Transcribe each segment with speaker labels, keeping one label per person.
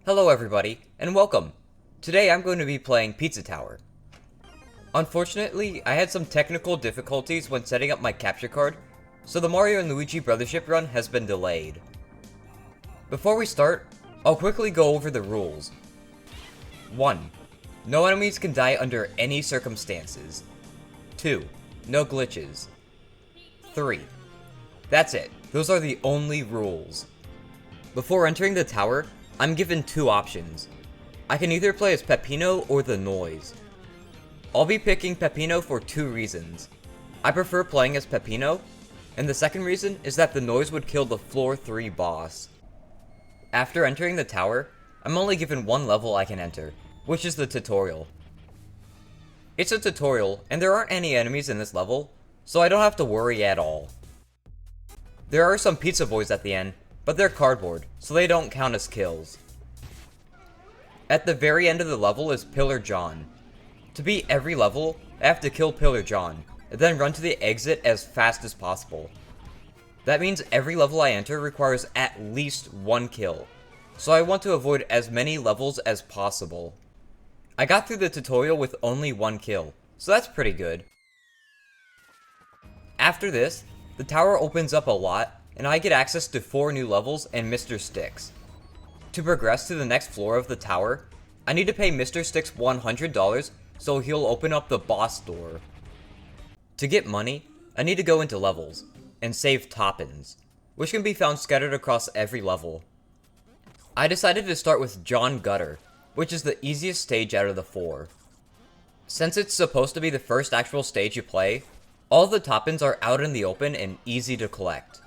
Speaker 1: Hello everybody, and welcome! Today I'm going to be playing Pizza Tower. Unfortunately, I had some technical difficulties when setting up my capture card, so the Mario and Luigi Brothership run has been delayed. Before we start, I'll quickly go over the rules. 1. No enemies can die under any circumstances. 2. No glitches. 3. That's it, those are the only rules. Before entering the tower, I'm given two options. I can either play as Peppino or the Noise. I'll be picking Peppino for two reasons. I prefer playing as Peppino, and the second reason is that the Noise would kill the floor 3 boss. After entering the tower, I'm only given one level I can enter, which is the tutorial. It's a tutorial, and there aren't any enemies in this level, so I don't have to worry at all. There are some pizza boys at the end, but they're cardboard, so they don't count as kills. At the very end of the level is Pillar John. To beat every level, I have to kill Pillar John, and then run to the exit as fast as possible. That means every level I enter requires at least one kill, so I want to avoid as many levels as possible. I got through the tutorial with only one kill, so that's pretty good. After this, the tower opens up a lot, and I get access to 4 new levels and Mr. Sticks. To progress to the next floor of the tower, I need to pay Mr. Sticks $100 so he'll open up the boss door. To get money, I need to go into levels, and save Toppins, which can be found scattered across every level. I decided to start with John Gutter, which is the easiest stage out of the 4. Since it's supposed to be the first actual stage you play, all of the Toppins are out in the open and easy to collect,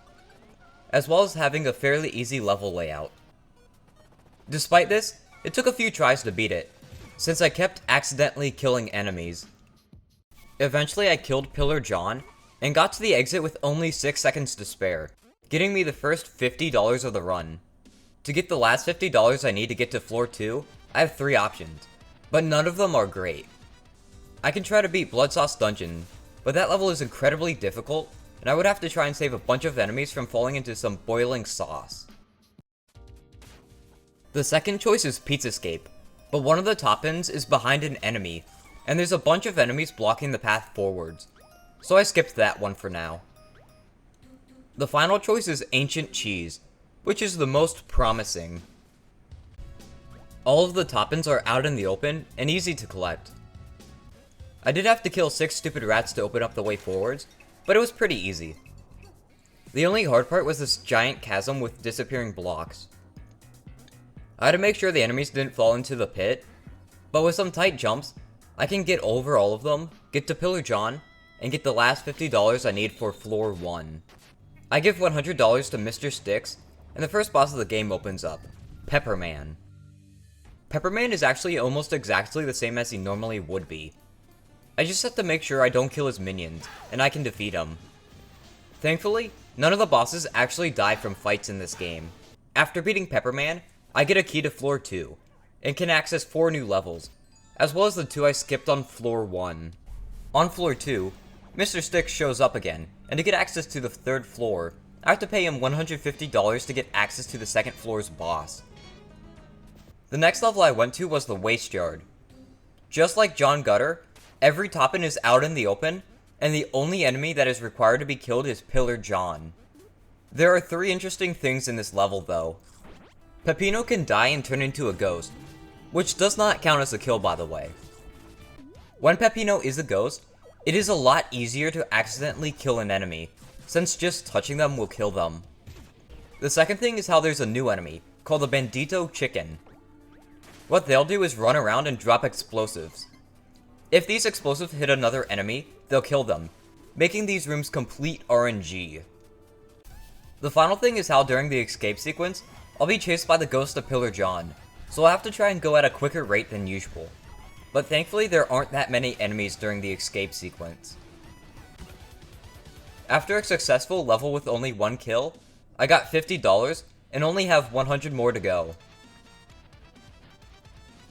Speaker 1: as well as having a fairly easy level layout. Despite this, it took a few tries to beat it, since I kept accidentally killing enemies. Eventually I killed Pillar John, and got to the exit with only 6 seconds to spare, getting me the first $50 of the run. To get the last $50 I need to get to floor 2, I have 3 options, but none of them are great. I can try to beat Blood Sauce Dungeon, but that level is incredibly difficult, and I would have to try and save a bunch of enemies from falling into some boiling sauce. The second choice is Pizzascape, but one of the Toppins is behind an enemy, and there's a bunch of enemies blocking the path forwards, so I skipped that one for now. The final choice is Ancient Cheese, which is the most promising. All of the Toppins are out in the open and easy to collect. I did have to kill 6 stupid rats to open up the way forwards, but it was pretty easy. The only hard part was this giant chasm with disappearing blocks. I had to make sure the enemies didn't fall into the pit, but with some tight jumps, I can get over all of them, get to Pillar John, and get the last $50 I need for floor 1. I give $100 to Mr. Sticks, and the first boss of the game opens up, Pepperman. Pepperman is actually almost exactly the same as he normally would be. I just have to make sure I don't kill his minions, and I can defeat him. Thankfully, none of the bosses actually die from fights in this game. After beating Pepperman, I get a key to floor 2, and can access 4 new levels, as well as the 2 I skipped on floor 1. On floor 2, Mr. Sticks shows up again, and to get access to the 3rd floor, I have to pay him $150 to get access to the 2nd floor's boss. The next level I went to was the Waste Yard. Just like John Gutter, every Toppin is out in the open, and the only enemy that is required to be killed is Pillar John. There are 3 interesting things in this level though. Peppino can die and turn into a ghost, which does not count as a kill by the way. When Peppino is a ghost, it is a lot easier to accidentally kill an enemy, since just touching them will kill them. The second thing is how there's a new enemy, called the Bandito Chicken. What they'll do is run around and drop explosives. If these explosives hit another enemy, they'll kill them, making these rooms complete RNG. The final thing is how during the escape sequence, I'll be chased by the ghost of Pillar John, so I'll have to try and go at a quicker rate than usual. But thankfully there aren't that many enemies during the escape sequence. After a successful level with only 1 kill, I got $50 and only have 100 more to go.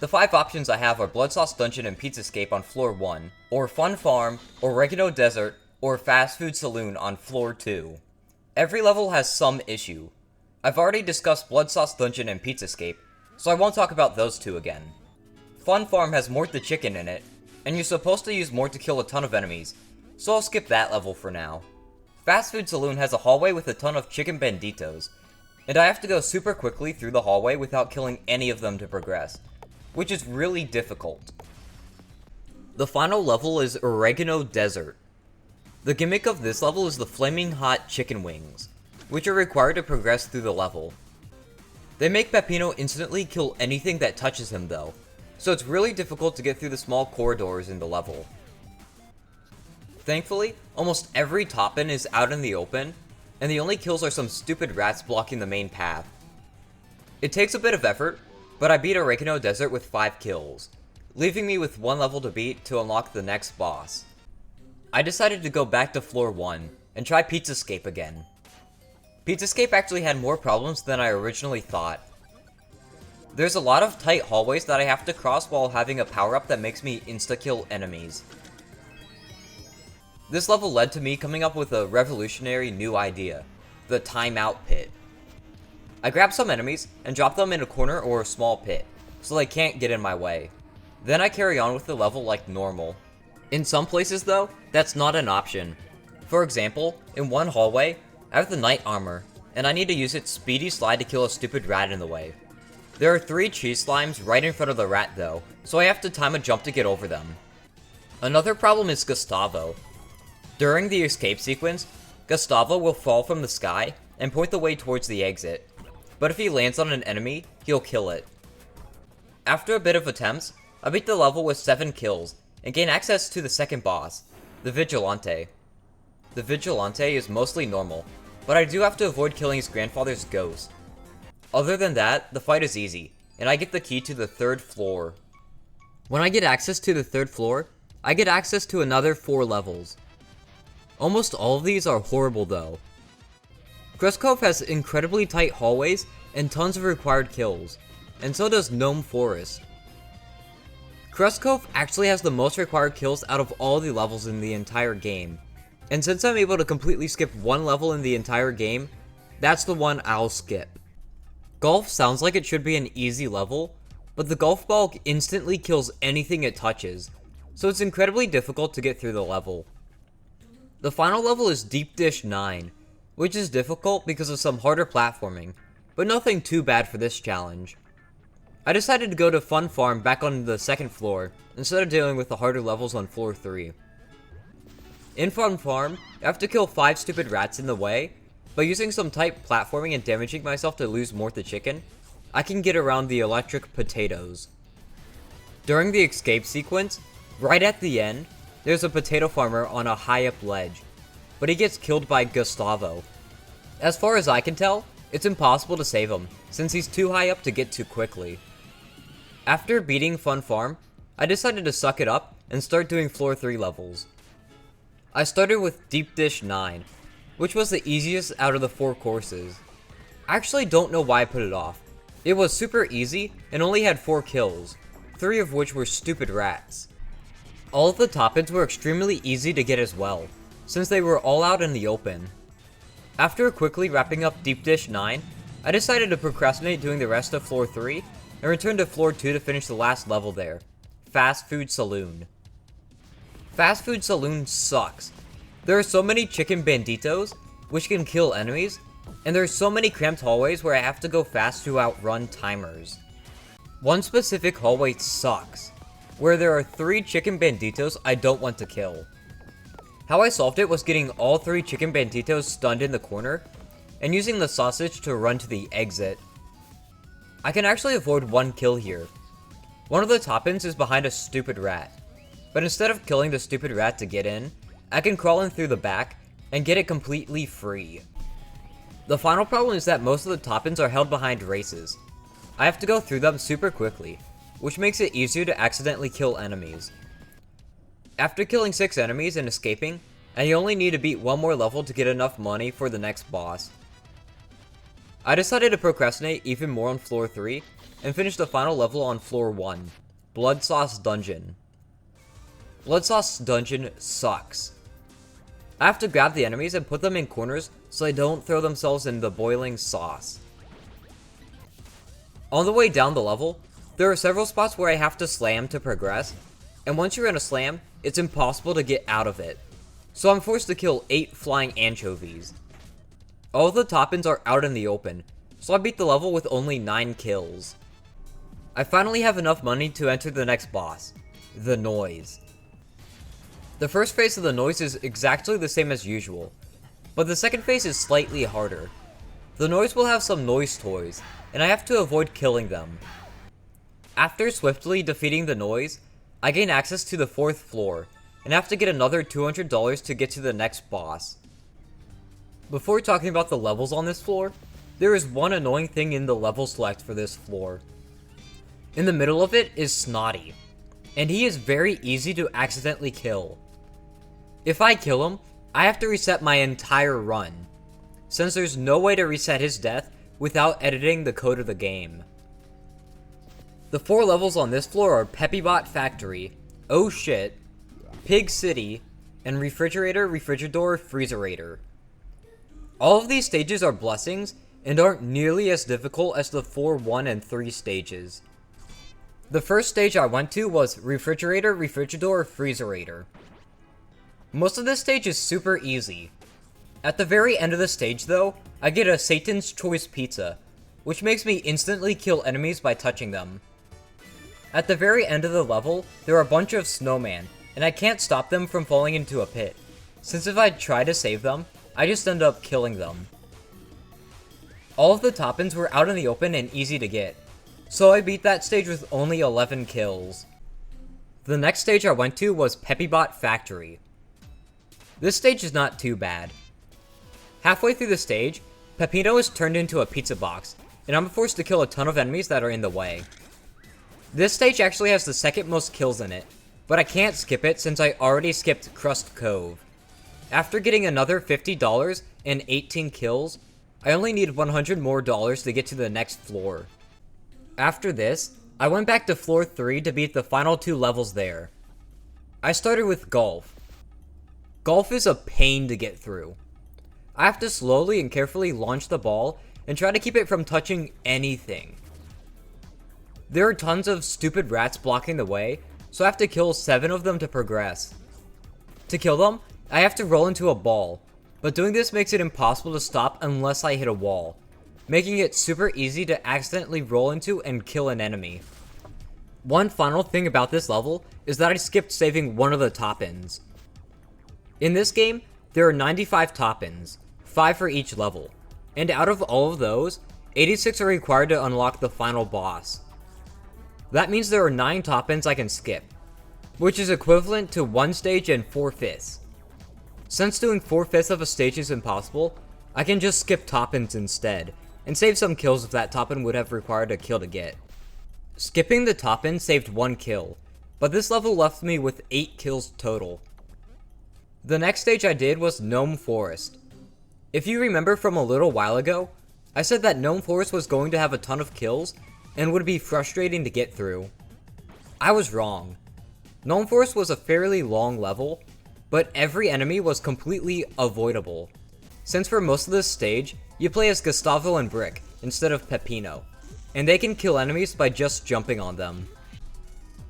Speaker 1: The 5 options I have are Blood Sauce Dungeon and Pizzascape on floor 1, or Fun Farm, Oregano Desert, or Fast Food Saloon on floor 2. Every level has some issue. I've already discussed Blood Sauce Dungeon and Pizzascape, so I won't talk about those two again. Fun Farm has Mort the Chicken in it, and you're supposed to use Mort to kill a ton of enemies, so I'll skip that level for now. Fast Food Saloon has a hallway with a ton of chicken banditos, and I have to go super quickly through the hallway without killing any of them to progress, which is really difficult. The final level is Oregano Desert. The gimmick of this level is the flaming hot chicken wings, which are required to progress through the level. They make Peppino instantly kill anything that touches him though, so it's really difficult to get through the small corridors in the level. Thankfully, almost every toppin is out in the open, and the only kills are some stupid rats blocking the main path. It takes a bit of effort, but I beat Oregano Desert with 5 kills, leaving me with 1 level to beat to unlock the next boss. I decided to go back to floor 1 and try Pizzascape again. Pizzascape actually had more problems than I originally thought. There's a lot of tight hallways that I have to cross while having a power-up that makes me insta-kill enemies. This level led to me coming up with a revolutionary new idea, the timeout pit. I grab some enemies and drop them in a corner or a small pit, so they can't get in my way. Then I carry on with the level like normal. In some places though, that's not an option. For example, in one hallway, I have the Knight Armor, and I need to use its speedy slide to kill a stupid rat in the way. There are 3 cheese slimes right in front of the rat though, so I have to time a jump to get over them. Another problem is Gustavo. During the escape sequence, Gustavo will fall from the sky and point the way towards the exit, but if he lands on an enemy, he'll kill it. After a bit of attempts, I beat the level with 7 kills, and gain access to the second boss, the Vigilante. The Vigilante is mostly normal, but I do have to avoid killing his grandfather's ghost. Other than that, the fight is easy, and I get the key to the 3rd floor. When I get access to the 3rd floor, I get access to another 4 levels. Almost all of these are horrible though. Crest Cove has incredibly tight hallways and tons of required kills, and so does Gnome Forest. Crest Cove actually has the most required kills out of all the levels in the entire game, and since I'm able to completely skip 1 level in the entire game, that's the one I'll skip. Golf sounds like it should be an easy level, but the golf ball instantly kills anything it touches, so it's incredibly difficult to get through the level. The final level is Deep Dish 9, which is difficult because of some harder platforming, but nothing too bad for this challenge. I decided to go to Fun Farm back on the 2nd floor, instead of dealing with the harder levels on floor 3. In Fun Farm, I have to kill 5 stupid rats in the way, but using some tight platforming and damaging myself to lose Mort the Chicken, I can get around the electric potatoes. During the escape sequence, right at the end, there's a potato farmer on a high up ledge, but he gets killed by Gustavo. As far as I can tell, it's impossible to save him, since he's too high up to get to quickly. After beating Fun Farm, I decided to suck it up and start doing floor 3 levels. I started with Deep Dish 9, which was the easiest out of the 4 courses. I actually don't know why I put it off. It was super easy and only had 4 kills, 3 of which were stupid rats. All of the top-ins were extremely easy to get as well, since they were all out in the open. After quickly wrapping up Deep Dish 9, I decided to procrastinate doing the rest of floor 3, and return to floor 2 to finish the last level there, Fast Food Saloon. Fast Food Saloon sucks. There are so many chicken banditos, which can kill enemies, and there are so many cramped hallways where I have to go fast to outrun timers. One specific hallway sucks, where there are 3 chicken banditos I don't want to kill. How I solved it was getting all 3 chicken banditos stunned in the corner, and using the sausage to run to the exit. I can actually avoid 1 kill here. One of the top-ins is behind a stupid rat, but instead of killing the stupid rat to get in, I can crawl in through the back and get it completely free. The final problem is that most of the top-ins are held behind races. I have to go through them super quickly, which makes it easier to accidentally kill enemies. After killing 6 enemies and escaping, I only need to beat 1 more level to get enough money for the next boss. I decided to procrastinate even more on floor 3, and finish the final level on floor 1, Blood Sauce Dungeon. Blood Sauce Dungeon sucks. I have to grab the enemies and put them in corners so they don't throw themselves in the boiling sauce. On the way down the level, there are several spots where I have to slam to progress, and once you're in a slam, it's impossible to get out of it. So I'm forced to kill 8 flying anchovies. All of the top-ins are out in the open, so I beat the level with only 9 kills. I finally have enough money to enter the next boss, the Noise. The first phase of the Noise is exactly the same as usual, but the second phase is slightly harder. The Noise will have some noise toys, and I have to avoid killing them. After swiftly defeating the Noise, I gain access to the 4th floor, and have to get another $200 to get to the next boss. Before talking about the levels on this floor, there is one annoying thing in the level select for this floor. In the middle of it is Snotty, and he is very easy to accidentally kill. If I kill him, I have to reset my entire run, since there's no way to reset his death without editing the code of the game. The 4 levels on this floor are Peppybot Factory, Oh Shit, Pig City, and Refrigerator, Refrigerador, Freezerator. All of these stages are blessings and aren't nearly as difficult as the 4, 1, and 3 stages. The first stage I went to was Refrigerator, Refrigerador, Freezerator. Most of this stage is super easy. At the very end of the stage though, I get a Satan's Choice pizza, which makes me instantly kill enemies by touching them. At the very end of the level, there are a bunch of snowmen, and I can't stop them from falling into a pit, since if I try to save them, I just end up killing them. All of the top-ins were out in the open and easy to get, so I beat that stage with only 11 kills. The next stage I went to was Peppybot Factory. This stage is not too bad. Halfway through the stage, Peppino is turned into a pizza box, and I'm forced to kill a ton of enemies that are in the way. This stage actually has the second most kills in it, but I can't skip it since I already skipped Crust Cove. After getting another $50 and 18 kills, I only need $100 more to get to the next floor. After this, I went back to floor 3 to beat the final 2 levels there. I started with Golf. Golf is a pain to get through. I have to slowly and carefully launch the ball and try to keep it from touching anything. There are tons of stupid rats blocking the way, so I have to kill 7 of them to progress. To kill them, I have to roll into a ball, but doing this makes it impossible to stop unless I hit a wall, making it super easy to accidentally roll into and kill an enemy. One final thing about this level is that I skipped saving one of the top-ins. In this game, there are 95 top-ins, 5 for each level, and out of all of those, 86 are required to unlock the final boss. That means there are 9 top-ins I can skip, which is equivalent to 1 stage and 4/5. Since doing 4/5 of a stage is impossible, I can just skip top-ins instead, and save some kills if that top-in would have required a kill to get. Skipping the top-in saved 1 kill, but this level left me with 8 kills total. The next stage I did was Gnome Forest. If you remember from a little while ago, I said that Gnome Forest was going to have a ton of kills and would be frustrating to get through. I was wrong. Gnome Forest was a fairly long level, but every enemy was completely avoidable, since for most of this stage, you play as Gustavo and Brick instead of Peppino, and they can kill enemies by just jumping on them.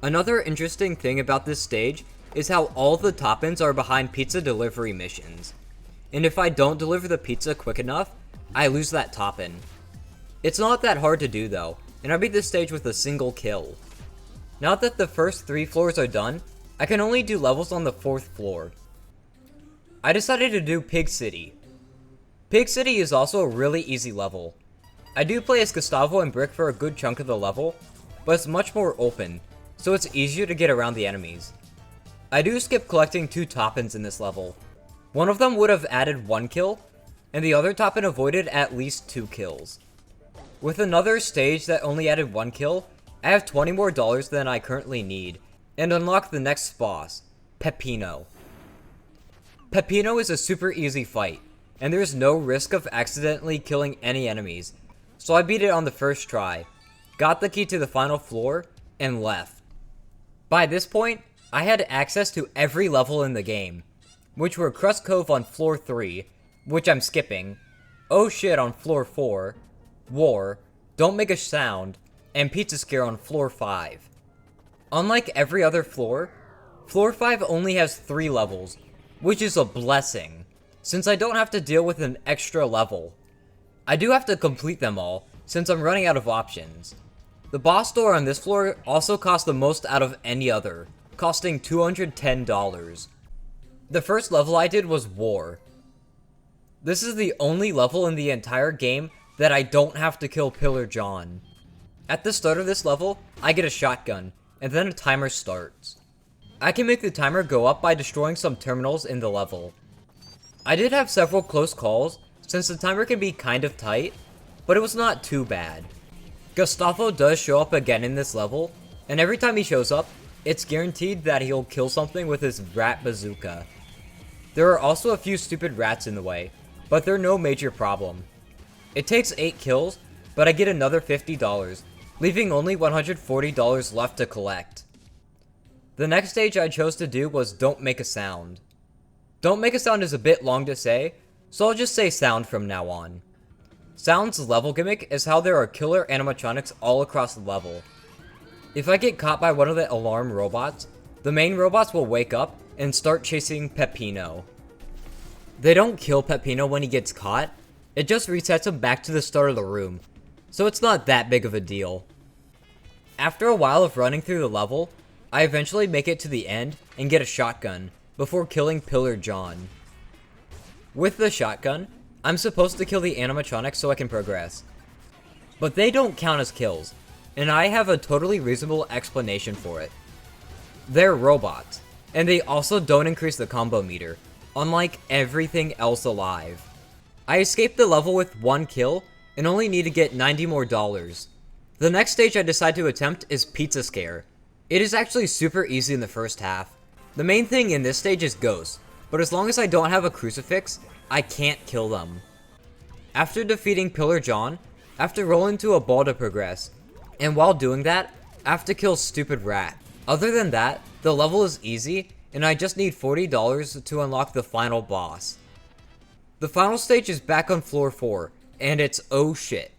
Speaker 1: Another interesting thing about this stage is how all the top-ins are behind pizza delivery missions, and if I don't deliver the pizza quick enough, I lose that top-in. It's not that hard to do though, and I beat this stage with a single kill. Now that the first 3 floors are done, I can only do levels on the 4th floor. I decided to do Pig City. Pig City is also a really easy level. I do play as Gustavo and Brick for a good chunk of the level, but it's much more open, so it's easier to get around the enemies. I do skip collecting 2 top-ins in this level. One of them would have added 1 kill, and the other top-in avoided at least 2 kills. With another stage that only added 1 kill, I have $20 more than I currently need, and unlock the next boss, Peppino. Peppino is a super easy fight, and there is no risk of accidentally killing any enemies, so I beat it on the first try, got the key to the final floor, and left. By this point, I had access to every level in the game, which were Crust Cove on floor 3, which I'm skipping, Oh Shit on floor 4, War, Don't Make a Sound, and Pizza Scare on floor 5. Unlike every other floor, floor 5 only has 3 levels, which is a blessing, since I don't have to deal with an extra level. I do have to complete them all, since I'm running out of options. The boss door on this floor also costs the most out of any other, costing $210. The first level I did was War. This is the only level in the entire game that I don't have to kill Pillar John. At the start of this level, I get a shotgun, and then a timer starts. I can make the timer go up by destroying some terminals in the level. I did have several close calls, since the timer can be kind of tight, but it was not too bad. Gustavo does show up again in this level, and every time he shows up, it's guaranteed that he'll kill something with his rat bazooka. There are also a few stupid rats in the way, but they're no major problem. It takes 8 kills, but I get another $50, leaving only $140 left to collect. The next stage I chose to do was Don't Make a Sound. Don't Make a Sound is a bit long to say, so I'll just say Sound from now on. Sound's level gimmick is how there are killer animatronics all across the level. If I get caught by one of the alarm robots, the main robots will wake up and start chasing Peppino. They don't kill Peppino when he gets caught, it just resets him back to the start of the room, so it's not that big of a deal. After a while of running through the level, I eventually make it to the end and get a shotgun before killing Pillar John. With the shotgun, I'm supposed to kill the animatronics so I can progress. But they don't count as kills, and I have a totally reasonable explanation for it. They're robots, and they also don't increase the combo meter, unlike everything else alive. I escaped the level with 1 kill, and only need to get $90 more. The next stage I decide to attempt is Pizza Scare. It is actually super easy in the first half. The main thing in this stage is ghosts, but as long as I don't have a crucifix, I can't kill them. After defeating Pillar John, I have to roll into a ball to progress, and while doing that, I have to kill Stupid Rat. Other than that, the level is easy, and I just need $40 to unlock the final boss. The final stage is back on floor 4, and it's Oh Shit.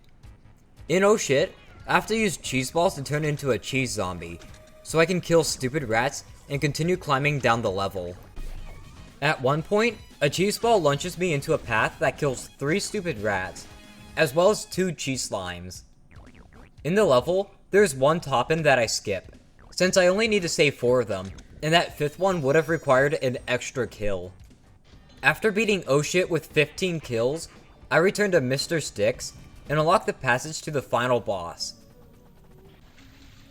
Speaker 1: In Oh Shit, I have to use cheese balls to turn into a cheese zombie, so I can kill stupid rats and continue climbing down the level. At one point, a cheese ball launches me into a path that kills 3 stupid rats, as well as 2 cheese slimes. In the level, there's one top-end that I skip, since I only need to save 4 of them, and that 5th one would have required an extra kill. After beating Oh Shit with 15 kills, I return to Mr. Sticks and unlock the passage to the final boss.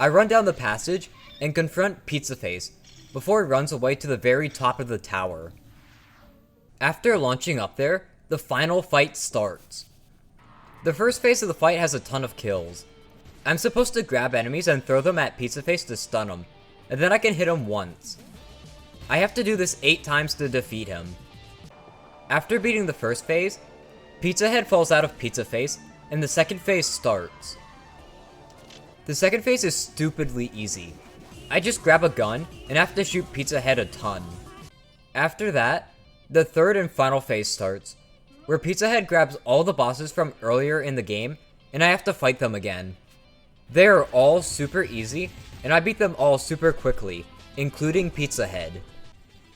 Speaker 1: I run down the passage and confront Pizza Face before he runs away to the very top of the tower. After launching up there, the final fight starts. The first phase of the fight has a ton of kills. I'm supposed to grab enemies and throw them at Pizza Face to stun him, and then I can hit him once. I have to do this 8 times to defeat him. After beating the first phase, Pizza Head falls out of Pizza Face, and the second phase starts. The second phase is stupidly easy. I just grab a gun and have to shoot Pizza Head a ton. After that, the third and final phase starts, where Pizza Head grabs all the bosses from earlier in the game, and I have to fight them again. They are all super easy, and I beat them all super quickly, including Pizza Head.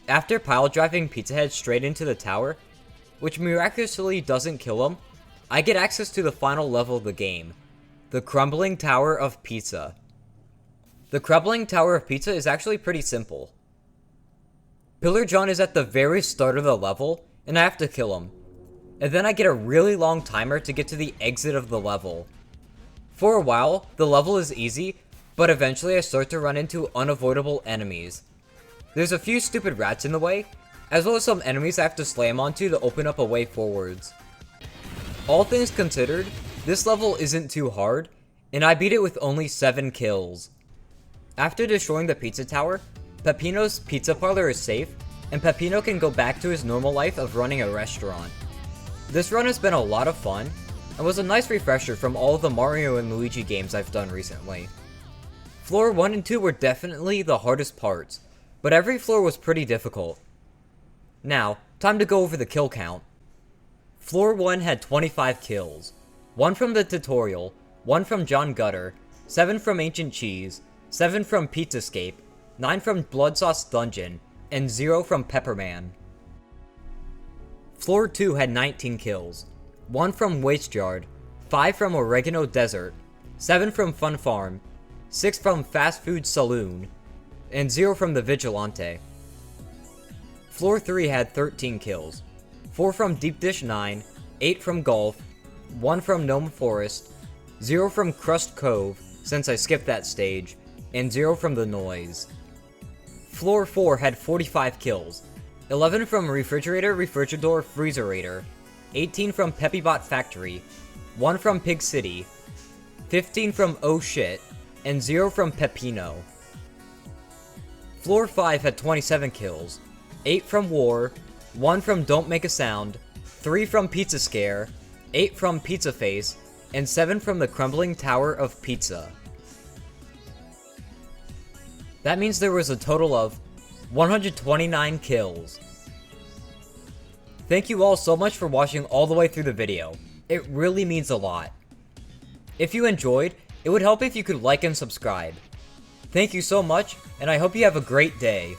Speaker 1: After pile driving Pizza Head straight into the tower, which miraculously doesn't kill him, I get access to the final level of the game, the Crumbling Tower of Pizza. The Crumbling Tower of Pizza is actually pretty simple. Pillar John is at the very start of the level, and I have to kill him. And then I get a really long timer to get to the exit of the level. For a while, the level is easy, but eventually I start to run into unavoidable enemies. There's a few stupid rats in the way, as well as some enemies I have to slam onto to open up a way forwards. All things considered, this level isn't too hard, and I beat it with only 7 kills. After destroying the pizza tower, Peppino's pizza parlor is safe, and Peppino can go back to his normal life of running a restaurant. This run has been a lot of fun, and was a nice refresher from all of the Mario and Luigi games I've done recently. Floor 1 and 2 were definitely the hardest parts, but every floor was pretty difficult. Now, time to go over the kill count. Floor 1 had 25 kills, 1 from the tutorial, 1 from John Gutter, 7 from Ancient Cheese, 7 from Pizzascape, 9 from Blood Sauce Dungeon, and 0 from Pepperman. Floor 2 had 19 kills, 1 from Waste Yard, 5 from Oregano Desert, 7 from Fun Farm, 6 from Fast Food Saloon, and 0 from the Vigilante. Floor 3 had 13 kills, 4 from Deep Dish 9, 8 from Golf, 1 from Gnome Forest, 0 from Crust Cove, since I skipped that stage, and 0 from The Noise. Floor 4 had 45 kills, 11 from Refrigerator Refrigerador Freezerator, 18 from Peppybot Factory, 1 from Pig City, 15 from Oh Shit, and 0 from Pepino. Floor 5 had 27 kills, 8 from War, 1 from Don't Make a Sound, 3 from Pizza Scare, 8 from Pizza Face, and 7 from the Crumbling Tower of Pizza. That means there was a total of 129 kills. Thank you all so much for watching all the way through the video. It really means a lot. If you enjoyed, it would help if you could like and subscribe. Thank you so much, and I hope you have a great day.